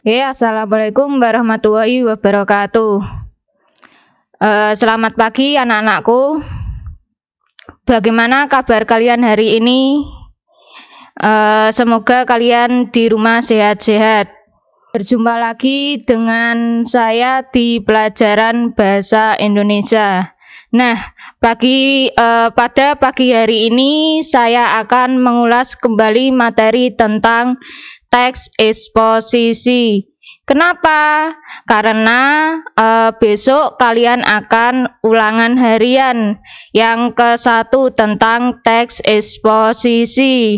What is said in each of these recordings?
Assalamualaikum warahmatullahi wabarakatuh. Selamat pagi anak-anakku. Bagaimana kabar kalian hari ini? Semoga kalian di rumah sehat-sehat. Berjumpa lagi dengan saya di pelajaran bahasa Indonesia. Nah, pada pagi hari ini saya akan mengulas kembali materi tentang teks eksposisi. Kenapa? Karena besok kalian akan ulangan harian yang ke-1 tentang teks eksposisi.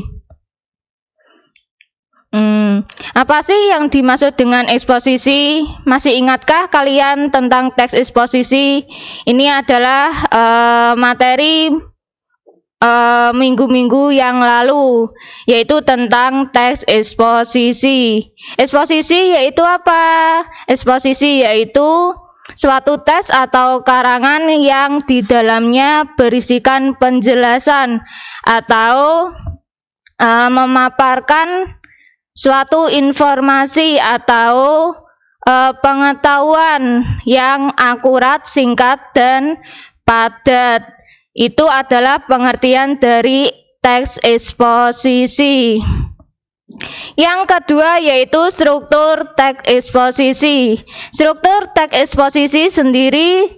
Apa sih yang dimaksud dengan eksposisi? Masih ingatkah kalian tentang teks eksposisi? Ini adalah materi minggu-minggu yang lalu, yaitu tentang teks eksposisi. Eksposisi yaitu apa? Eksposisi yaitu suatu teks atau karangan yang di dalamnya berisikan penjelasan atau memaparkan suatu informasi atau pengetahuan yang akurat, singkat, dan padat. Itu adalah pengertian dari teks eksposisi. Yang kedua yaitu struktur teks eksposisi. Struktur teks eksposisi sendiri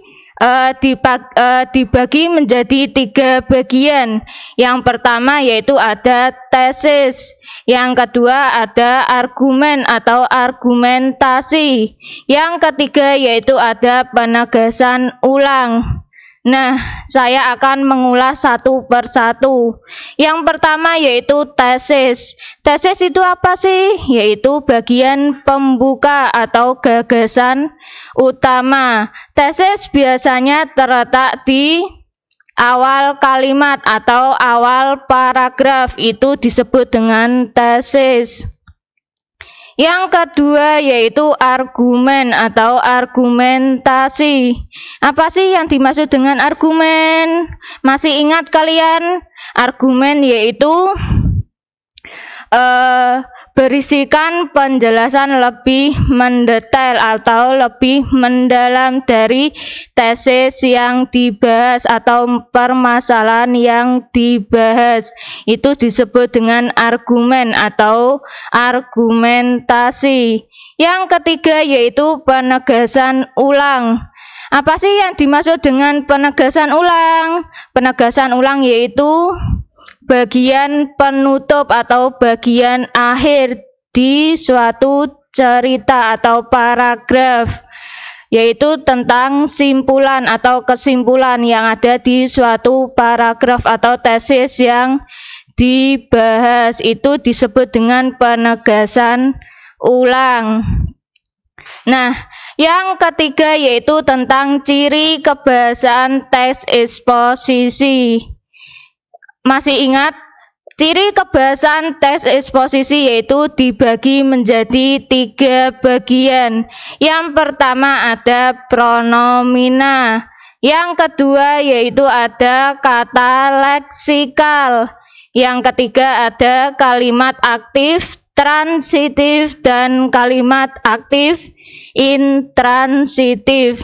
dibagi menjadi 3 bagian. Yang pertama yaitu ada tesis. Yang kedua ada argumen atau argumentasi. Yang ketiga yaitu ada penegasan ulang. Nah, saya akan mengulas satu persatu. Yang pertama yaitu tesis. Tesis itu apa sih? Yaitu bagian pembuka atau gagasan utama. Tesis biasanya terletak di awal kalimat atau awal paragraf, itu disebut dengan tesis. Yang kedua yaitu argumen atau argumentasi. Apa sih yang dimaksud dengan argumen? Masih ingat kalian? Argumen yaitu berisikan penjelasan lebih mendetail atau lebih mendalam dari tesis yang dibahas atau permasalahan yang dibahas. Itu disebut dengan argumen atau argumentasi. Yang ketiga yaitu penegasan ulang. Apa sih yang dimaksud dengan penegasan ulang? Penegasan ulang yaitu bagian penutup atau bagian akhir di suatu cerita atau paragraf, yaitu tentang simpulan atau kesimpulan yang ada di suatu paragraf atau tesis yang dibahas. Itu disebut dengan penegasan ulang. Nah, yang ketiga yaitu tentang ciri kebahasaan teks eksposisi. Masih ingat? Ciri kebahasaan teks eksposisi yaitu dibagi menjadi 3 bagian. Yang pertama ada pronomina. Yang kedua yaitu ada kata leksikal. Yang ketiga ada kalimat aktif, transitif, dan kalimat aktif intransitif.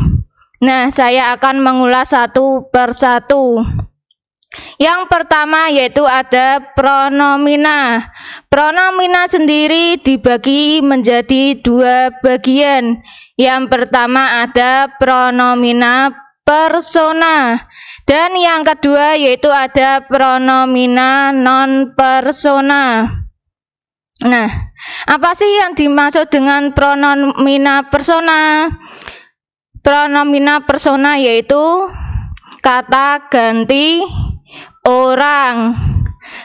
Nah, saya akan mengulas satu persatu. Yang pertama yaitu ada pronomina. Pronomina sendiri dibagi menjadi 2 bagian. Yang pertama ada pronomina persona. Dan yang kedua yaitu ada pronomina non persona. Nah, apa sih yang dimaksud dengan pronomina persona? Pronomina persona yaitu kata ganti orang.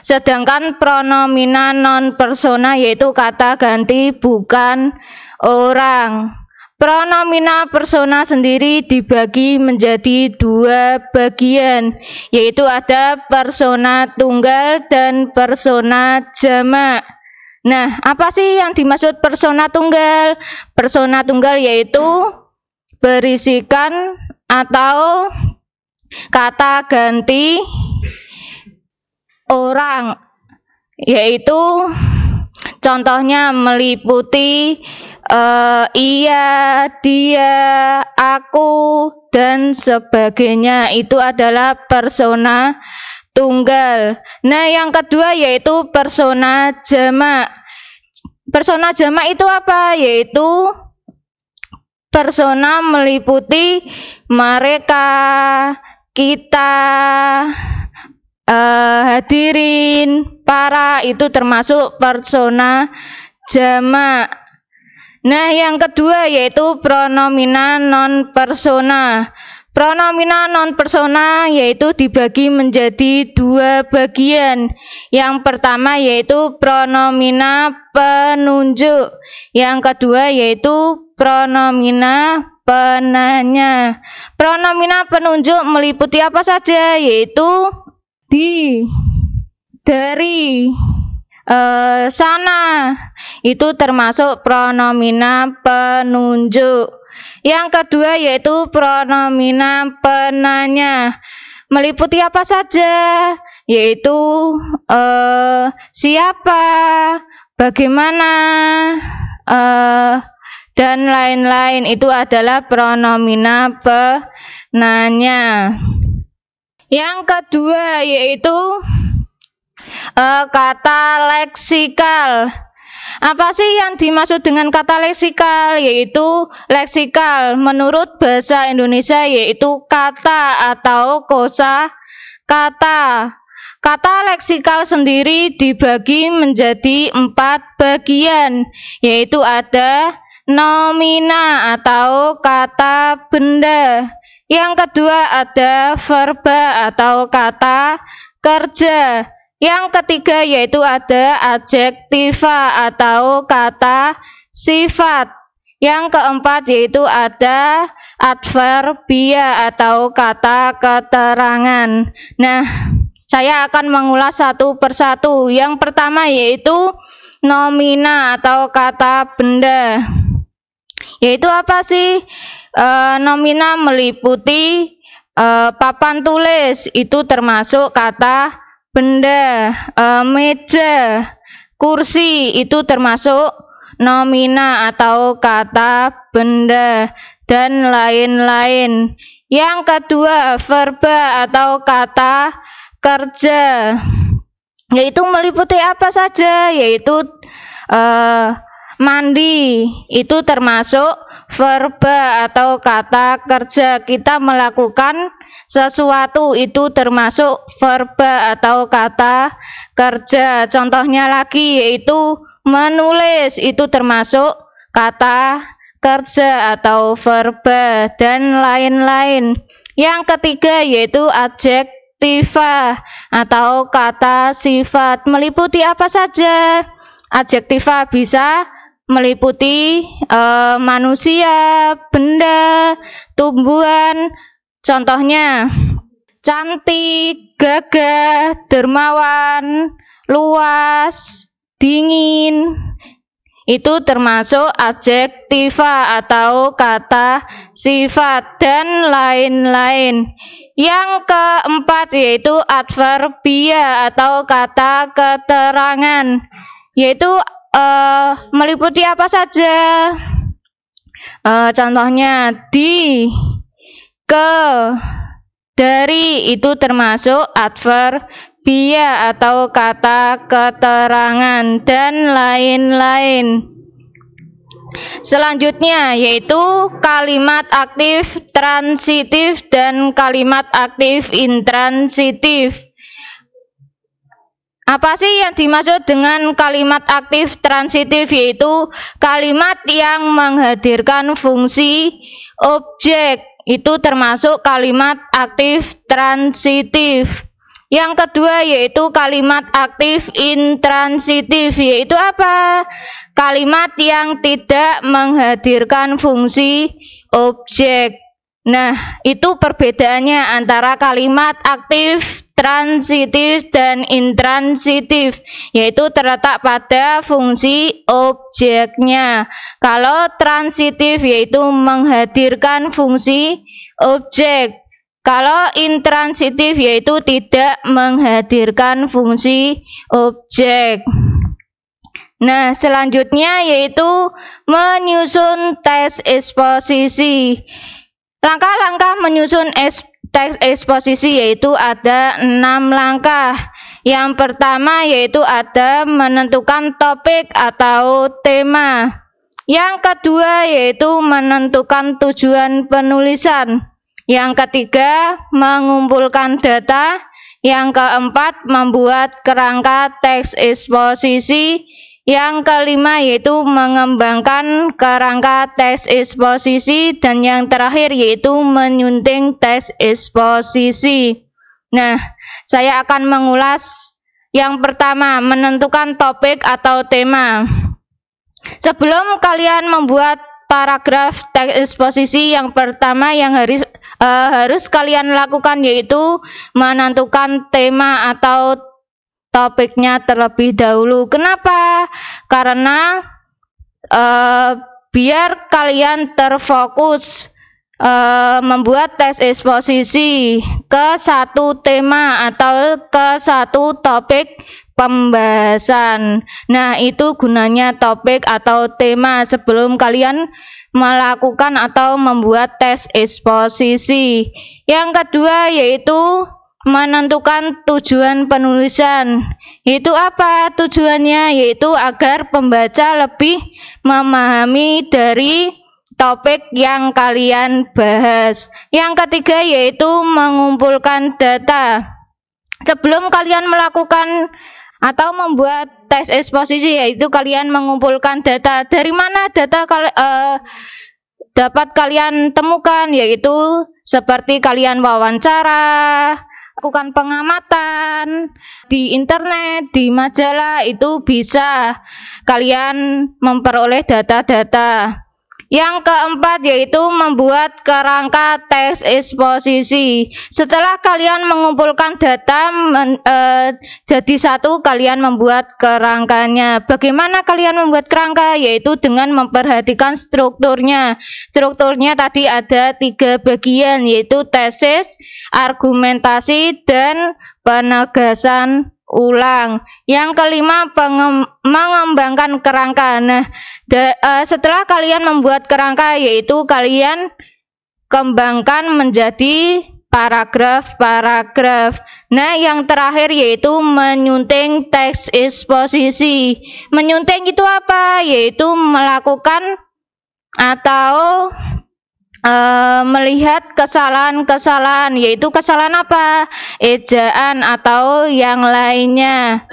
Sedangkan pronomina non persona yaitu kata ganti bukan orang. Pronomina persona sendiri dibagi menjadi 2 bagian, yaitu ada persona tunggal dan persona jamak. Nah, apa sih yang dimaksud persona tunggal? Persona tunggal yaitu berisikan atau kata ganti orang, yaitu contohnya meliputi ia, dia, aku, dan sebagainya. Itu adalah persona tunggal. Nah, yang kedua yaitu persona jamak. Persona jamak itu apa? Yaitu persona meliputi mereka, kita, hadirin, para, itu termasuk persona jamak. Nah, yang kedua yaitu pronomina non persona. Pronomina non persona yaitu dibagi menjadi dua bagian. Yang pertama yaitu pronomina penunjuk. Yang kedua yaitu pronomina penanya. Pronomina penunjuk meliputi apa saja? Yaitu di, dari, sana. Itu termasuk pronomina penunjuk. Yang kedua yaitu pronomina penanya. Meliputi apa saja? Yaitu siapa, bagaimana, dan lain-lain. Itu adalah pronomina penanya. Yang kedua yaitu kata leksikal. Apa sih yang dimaksud dengan kata leksikal? Yaitu leksikal menurut bahasa Indonesia yaitu kata atau kosa kata. Kata leksikal sendiri dibagi menjadi 4 bagian, yaitu ada nomina atau kata benda. Yang kedua ada verba atau kata kerja. Yang ketiga yaitu ada adjektiva atau kata sifat. Yang keempat yaitu ada adverbia atau kata keterangan. Nah, saya akan mengulas satu persatu. Yang pertama yaitu nomina atau kata benda. Yaitu apa sih? Nomina meliputi papan tulis, itu termasuk kata benda. Meja, kursi, itu termasuk nomina atau kata benda, dan lain-lain. Yang kedua verba atau kata kerja, yaitu meliputi apa saja? Yaitu mandi, itu termasuk verba atau kata kerja. Kita melakukan sesuatu, itu termasuk verba atau kata kerja. Contohnya lagi yaitu menulis, itu termasuk kata kerja atau verba, dan lain-lain. Yang ketiga yaitu adjektiva atau kata sifat. Meliputi apa saja? Adjektiva bisa meliputi manusia, benda, tumbuhan. Contohnya cantik, gagah, dermawan, luas, dingin. Itu termasuk adjektiva atau kata sifat, dan lain-lain. Yang keempat yaitu adverbia atau kata keterangan, yaitu meliputi apa saja? Contohnya di, ke, dari, itu termasuk adverbia atau kata keterangan, dan lain-lain. Selanjutnya yaitu kalimat aktif transitif dan kalimat aktif intransitif. Apa sih yang dimaksud dengan kalimat aktif transitif? Yaitu kalimat yang menghadirkan fungsi objek, itu termasuk kalimat aktif transitif. Yang kedua yaitu kalimat aktif intransitif, yaitu apa? Kalimat yang tidak menghadirkan fungsi objek. Nah, itu perbedaannya antara kalimat aktif transitif dan intransitif, yaitu terletak pada fungsi objeknya. Kalau transitif yaitu menghadirkan fungsi objek. Kalau intransitif yaitu tidak menghadirkan fungsi objek. Nah, selanjutnya yaitu menyusun teks eksposisi. Langkah-langkah menyusun teks eksposisi yaitu ada 6 langkah. Yang pertama yaitu ada menentukan topik atau tema. Yang kedua yaitu menentukan tujuan penulisan. Yang ketiga mengumpulkan data. Yang keempat membuat kerangka teks eksposisi. Yang kelima yaitu mengembangkan kerangka teks eksposisi, dan yang terakhir yaitu menyunting teks eksposisi. Nah, saya akan mengulas yang pertama, menentukan topik atau tema. Sebelum kalian membuat paragraf teks eksposisi, yang pertama yang harus kalian lakukan yaitu menentukan tema atau topiknya terlebih dahulu. Kenapa? Karena biar kalian terfokus membuat teks eksposisi ke satu tema atau ke satu topik pembahasan. Nah, itu gunanya topik atau tema sebelum kalian melakukan atau membuat teks eksposisi. Yang kedua yaitu menentukan tujuan penulisan. Itu apa tujuannya? Yaitu agar pembaca lebih memahami dari topik yang kalian bahas. Yang ketiga yaitu mengumpulkan data. Sebelum kalian melakukan atau membuat teks eksposisi, yaitu kalian mengumpulkan data. Dari mana data dapat kalian temukan? Yaitu seperti kalian wawancara, lakukan pengamatan di internet, di majalah, itu bisa kalian memperoleh data-data. Yang keempat yaitu membuat kerangka teks eksposisi. Setelah kalian mengumpulkan data jadi satu, kalian membuat kerangkanya. Bagaimana kalian membuat kerangka? Yaitu dengan memperhatikan strukturnya. Strukturnya tadi ada 3 bagian, yaitu tesis, argumentasi, dan penegasan ulang. Yang kelima mengembangkan kerangka. Nah, setelah kalian membuat kerangka, yaitu kalian kembangkan menjadi paragraf-paragraf. Nah, yang terakhir yaitu menyunting teks eksposisi. Menyunting itu apa? Yaitu melakukan atau melihat kesalahan-kesalahan. Yaitu kesalahan apa? Ejaan atau yang lainnya.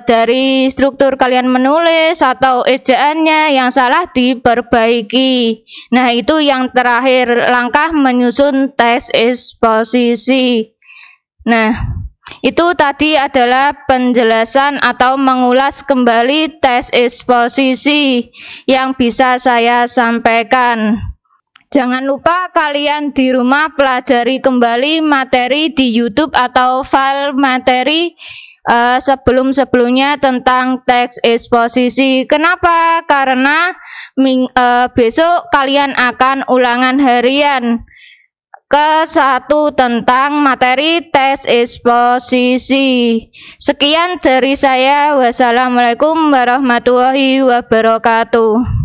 Dari struktur kalian menulis atau ejaannya yang salah diperbaiki. Nah, itu yang terakhir, langkah menyusun teks eksposisi. Nah, itu tadi adalah penjelasan atau mengulas kembali teks eksposisi yang bisa saya sampaikan. Jangan lupa kalian di rumah pelajari kembali materi di YouTube atau file materi sebelum-sebelumnya tentang teks eksposisi. Kenapa? Karena besok kalian akan ulangan harian ke-1 tentang materi teks eksposisi. Sekian dari saya. Wassalamualaikum warahmatullahi wabarakatuh.